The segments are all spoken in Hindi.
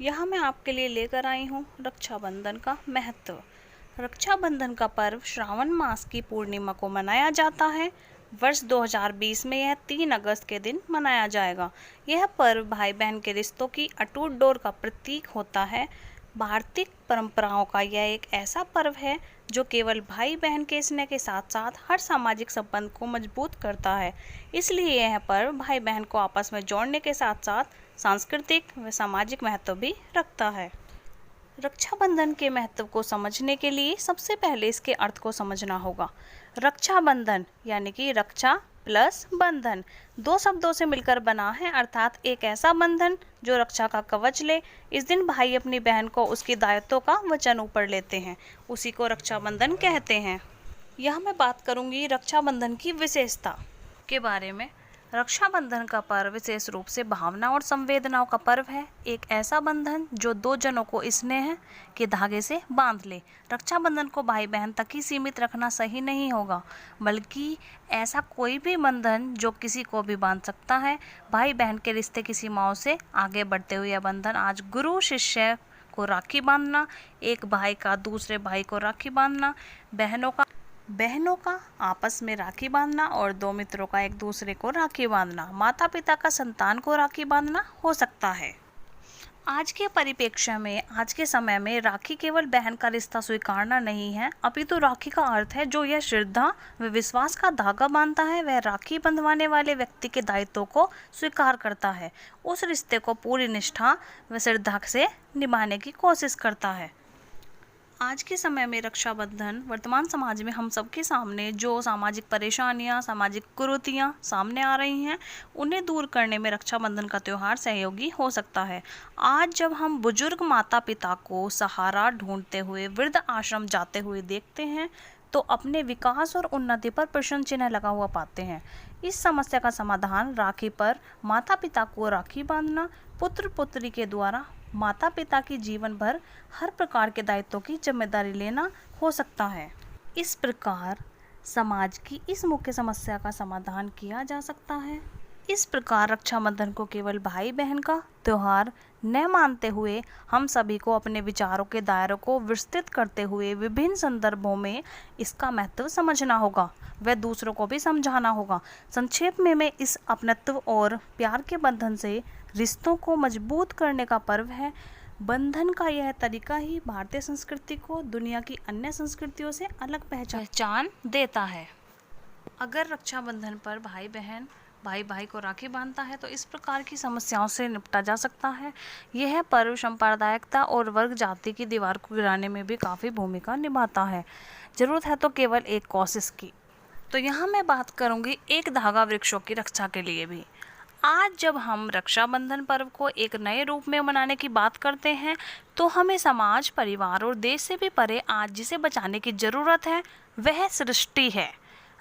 यहाँ मैं आपके लिए लेकर आई हूँ रक्षाबंधन का महत्व। रक्षाबंधन का पर्व श्रावण मास की पूर्णिमा को मनाया जाता है। वर्ष 2020 में यह 3 अगस्त के दिन मनाया जाएगा। यह पर्व भाई बहन के रिश्तों की अटूट डोर का प्रतीक होता है। भारतीय परंपराओं का यह एक ऐसा पर्व है जो केवल भाई बहन के स्नेह के साथ साथ हर सामाजिक संबंध को मजबूत करता है। इसलिए यह पर्व भाई बहन को आपस में जोड़ने के साथ साथ सांस्कृतिक व सामाजिक महत्व भी रखता है। रक्षाबंधन के महत्व को समझने के लिए सबसे पहले इसके अर्थ को समझना होगा। रक्षाबंधन यानी कि रक्षा प्लस बंधन 2 शब्दों से मिलकर बना है, अर्थात एक ऐसा बंधन जो रक्षा का कवच ले। इस दिन भाई अपनी बहन को उसकी दायित्वों का वचन ऊपर लेते हैं, उसी को रक्षाबंधन कहते हैं। यह मैं बात करूंगी रक्षाबंधन की विशेषता के बारे में। रक्षाबंधन का पर्व विशेष रूप से भावना और संवेदनाओं का पर्व है। एक ऐसा बंधन जो 2 जनों को स्नेह के धागे से बांध ले। रक्षाबंधन को भाई बहन तक ही सीमित रखना सही नहीं होगा, बल्कि ऐसा कोई भी बंधन जो किसी को भी बांध सकता है। भाई बहन के रिश्ते की सीमाओं से आगे बढ़ते हुए यह बंधन आज गुरु शिष्य को राखी बांधना, एक भाई का दूसरे भाई को राखी बांधना, बहनों का आपस में राखी बांधना और 2 मित्रों का एक दूसरे को राखी बांधना, माता पिता का संतान को राखी बांधना हो सकता है। आज के परिप्रेक्ष्य में, आज के समय में राखी केवल बहन का रिश्ता स्वीकारना नहीं है, अपितु राखी का अर्थ है जो यह श्रद्धा व विश्वास का धागा बांधता है, वह राखी बंधवाने वाले व्यक्ति के दायित्वों को स्वीकार करता है, उस रिश्ते को पूरी निष्ठा व श्रद्धा से निभाने की कोशिश करता है। आज के समय में रक्षाबंधन वर्तमान समाज में हम सबके सामने जो सामाजिक परेशानियां, सामाजिक कुरीतियां सामने आ रही हैं, उन्हें दूर करने में रक्षाबंधन का त्यौहार सहयोगी हो सकता है। आज जब हम बुजुर्ग माता पिता को सहारा ढूंढते हुए वृद्ध आश्रम जाते हुए देखते हैं, तो अपने विकास और उन्नति पर प्रश्न चिन्ह लगा हुआ पाते हैं। इस समस्या का समाधान राखी पर माता पिता को राखी बांधना, पुत्र पुत्री के द्वारा माता पिता की जीवन भर हर प्रकार के दायित्वों की जिम्मेदारी लेना हो सकता है। इस प्रकार समाज की इस मुख्य समस्या का समाधान किया जा सकता है। इस प्रकार रक्षाबंधन को केवल भाई बहन का त्यौहार न मानते हुए हम सभी को अपने विचारों के दायरों को विस्तृत करते हुए विभिन्न संदर्भों में इसका महत्व समझना होगा व दूसरों को भी समझाना होगा। संक्षेप में मैं इस अपनत्व और प्यार के बंधन से रिश्तों को मजबूत करने का पर्व है। बंधन का यह तरीका ही भारतीय संस्कृति को दुनिया की अन्य संस्कृतियों से अलग पहचान देता है। अगर रक्षाबंधन पर भाई भाई को राखी बांधता है तो इस प्रकार की समस्याओं से निपटा जा सकता है। यह पर्व सांप्रदायिकता और वर्ग जाति की दीवार को गिराने में भी काफ़ी भूमिका निभाता है। जरूरत है तो केवल एक कोशिश की। तो यहाँ मैं बात करूँगी एक धागा वृक्षों की रक्षा के लिए भी। आज जब हम रक्षाबंधन पर्व को एक नए रूप में मनाने की बात करते हैं, तो हमें समाज, परिवार और देश से भी परे आज जिसे बचाने की ज़रूरत है वह सृष्टि है।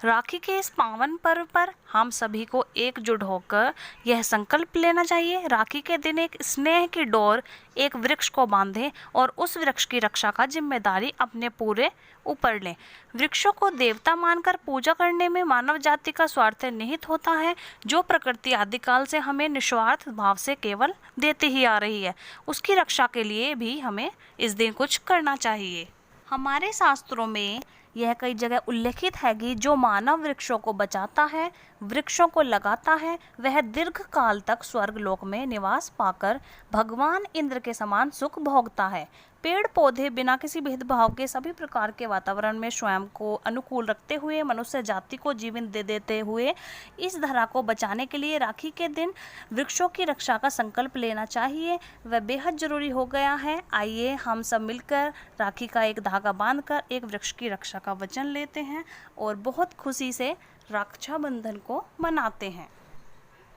राखी के इस पावन पर्व पर हम सभी को एकजुट होकर यह संकल्प लेना चाहिए, राखी के दिन एक स्नेह की डोर एक वृक्ष को बांधें और उस वृक्ष की रक्षा का जिम्मेदारी अपने पूरे ऊपर लें। वृक्षों को देवता मानकर पूजा करने में मानव जाति का स्वार्थ निहित होता है, जो प्रकृति आदिकाल से हमें निस्वार्थ भाव से केवल देती ही आ रही है। उसकी रक्षा के लिए भी हमें इस दिन कुछ करना चाहिए। हमारे शास्त्रों में यह कई जगह उल्लेखित है कि जो मानव वृक्षों को बचाता है, वृक्षों को लगाता है, वह दीर्घ काल तक स्वर्ग लोक में निवास पाकर भगवान इंद्र के समान सुख भोगता है। पेड़ पौधे बिना किसी भेदभाव के सभी प्रकार के वातावरण में स्वयं को अनुकूल रखते हुए मनुष्य जाति को जीवन दे देते हुए इस धरा को बचाने के लिए राखी के दिन वृक्षों की रक्षा का संकल्प लेना चाहिए। वह बेहद जरूरी हो गया है। आइए हम सब मिलकर राखी का एक धागा बांधकर एक वृक्ष की रक्षा का वचन लेते हैं और बहुत खुशी से रक्षाबंधन को मनाते हैं।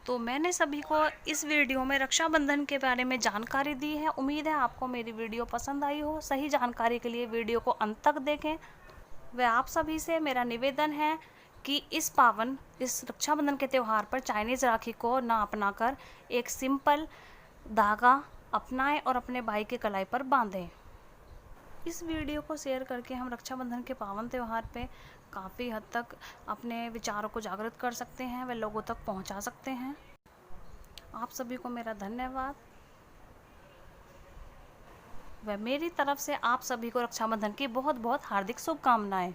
तो मैंने सभी को इस वीडियो में रक्षाबंधन के बारे में जानकारी दी है। उम्मीद है आपको मेरी वीडियो पसंद आई हो। सही जानकारी के लिए वीडियो को अंत तक देखें। वह आप सभी से मेरा निवेदन है कि इस रक्षाबंधन के त्यौहार पर चाइनीज़ राखी को ना अपनाकर एक सिंपल धागा अपनाएं और अपने भाई के कलाई पर बांधें। इस वीडियो को शेयर करके हम रक्षाबंधन के पावन त्यौहार पे काफ़ी हद तक अपने विचारों को जागृत कर सकते हैं व लोगों तक पहुंचा सकते हैं। आप सभी को मेरा धन्यवाद। व मेरी तरफ से आप सभी को रक्षाबंधन की बहुत बहुत हार्दिक शुभकामनाएं।